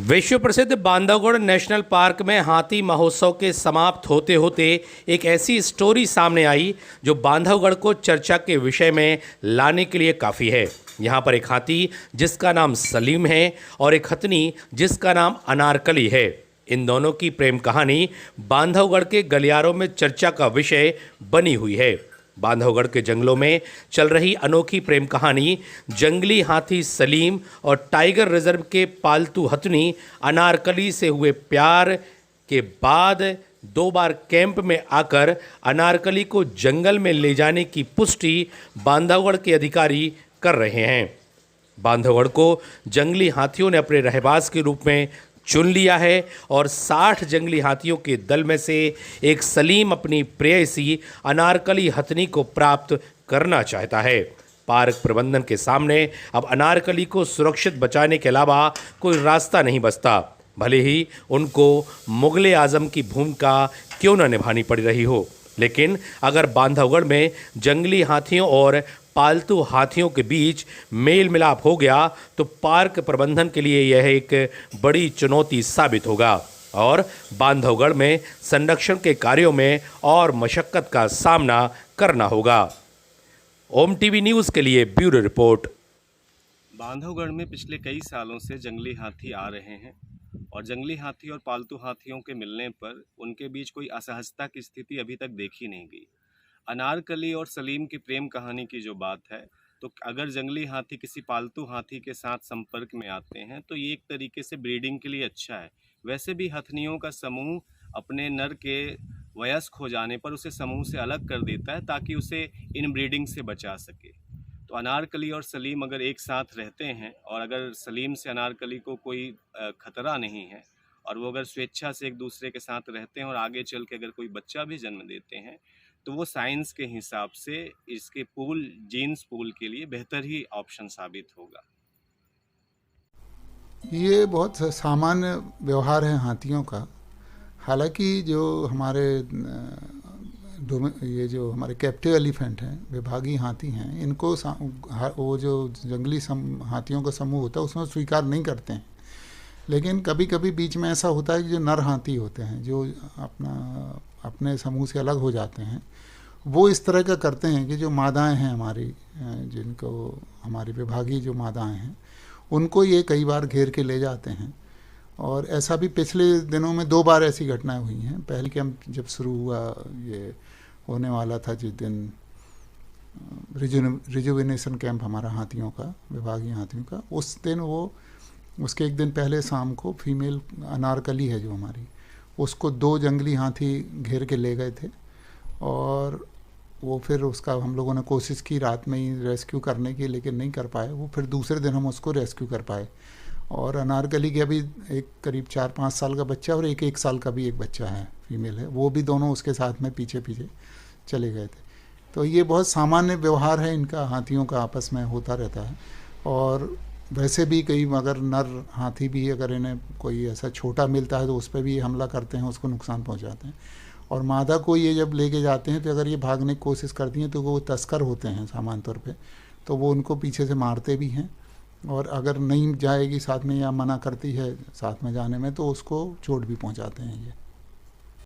विश्व प्रसिद्ध Bandhavgarh national park में हाथी महोत्सव के समाप्त होते होते एक ऐसी स्टोरी सामने आई जो बांधवगढ़ को चर्चा के विषय में लाने के लिए काफ़ी है। यहाँ पर एक हाथी जिसका नाम सलीम है और एक हथनी जिसका नाम अनारकली है। इन दोनों की प्रेम कहानी बांधवगढ़ के गलियारों में चर्चा का विषय बनी हुई है। बांधवगढ़ के जंगलों में चल रही अनोखी प्रेम कहानी जंगली हाथी सलीम और टाइगर रिजर्व के पालतू हथनी अनारकली से हुए प्यार के बाद 2 बार कैंप में आकर अनारकली को जंगल में ले जाने की पुष्टि बांधवगढ़ के अधिकारी कर रहे हैं। बांधवगढ़ को जंगली हाथियों ने अपने रहवास के रूप में चुन लिया है और 60 जंगली हाथियों के दल में से एक सलीम अपनी प्रेयसी अनारकली हथनी को प्राप्त करना चाहता है। पार्क प्रबंधन के सामने अब अनारकली को सुरक्षित बचाने के अलावा कोई रास्ता नहीं बचता, भले ही उनको मुगले आजम की भूमिका क्यों न निभानी पड़ रही हो। लेकिन अगर बांधवगढ़ में जंगली हाथियों और पालतू हाथियों के बीच मेल मिलाप हो गया तो पार्क प्रबंधन के लिए यह एक बड़ी चुनौती साबित होगा और बांधवगढ़ में संरक्षण के कार्यों में और मशक्कत का सामना करना होगा। ओम टीवी न्यूज़ के लिए ब्यूरो रिपोर्ट। बांधवगढ़ में पिछले कई सालों से जंगली हाथी आ रहे हैं और जंगली हाथी और पालतू हाथियों के मिलने पर उनके बीच कोई असहजता की स्थिति अभी तक देखी नहीं गई। अनारकली और सलीम की प्रेम कहानी की जो बात है, तो अगर जंगली हाथी किसी पालतू हाथी के साथ संपर्क में आते हैं तो ये एक तरीके से ब्रीडिंग के लिए अच्छा है। वैसे भी हथनियों का समूह अपने नर के वयस्क हो जाने पर उसे समूह से अलग कर देता है ताकि उसे इन ब्रीडिंग से बचा सके। तो अनारकली और सलीम अगर एक साथ रहते हैं और अगर सलीम से अनारकली को कोई खतरा नहीं है और वो अगर स्वेच्छा से एक दूसरे के साथ रहते हैं और आगे चल के अगर कोई बच्चा भी जन्म देते हैं तो वो साइंस के हिसाब से इसके जीन्स पूल के लिए बेहतर ही ऑप्शन साबित होगा। ये बहुत सामान्य व्यवहार है हाथियों का। हालांकि जो हमारे ये जो हमारे कैप्टिव एलिफेंट हैं, विभागी हाथी हैं, इनको वो जो जंगली हाथियों का समूह होता है उसमें स्वीकार नहीं करते हैं। लेकिन कभी कभी बीच में ऐसा होता है कि जो नर हाथी होते हैं जो अपने समूह से अलग हो जाते हैं, वो इस तरह का करते हैं कि जो मादाएं हैं हमारी, जिनको हमारी विभागी जो मादाएं हैं, उनको ये कई बार घेर के ले जाते हैं। और ऐसा भी पिछले दिनों में 2 बार ऐसी घटनाएं हुई हैं। पहले कैंप जब शुरू हुआ, ये होने वाला था जिस दिन रिजुविनेशन कैंप हमारा हाथियों का, विभागीय हाथियों का, उस दिन वो उसके एक दिन पहले शाम को फीमेल अनारकली है जो हमारी, उसको 2 जंगली हाथी घेर के ले गए थे और वो फिर उसका हम लोगों ने कोशिश की रात में ही रेस्क्यू करने की, लेकिन नहीं कर पाए। वो फिर दूसरे दिन हम उसको रेस्क्यू कर पाए। और अनारकली के अभी एक करीब 4-5 साल का बच्चा और एक 1 साल का भी एक बच्चा है, फीमेल है, वो भी दोनों उसके साथ में पीछे पीछे चले गए थे। तो ये बहुत सामान्य व्यवहार है इनका, हाथियों का आपस में होता रहता है। और वैसे भी कई अगर नर हाथी भी अगर इन्हें कोई ऐसा छोटा मिलता है तो उस पर भी हमला करते हैं, उसको नुकसान पहुंचाते हैं। और मादा को ये जब लेके जाते हैं तो अगर ये भागने की कोशिश करती हैं तो वो तस्कर होते हैं सामान्य तौर पे, तो वो उनको पीछे से मारते भी हैं। और अगर नहीं जाएगी साथ में या मना करती है साथ में जाने में तो उसको चोट भी पहुंचाते हैं ये।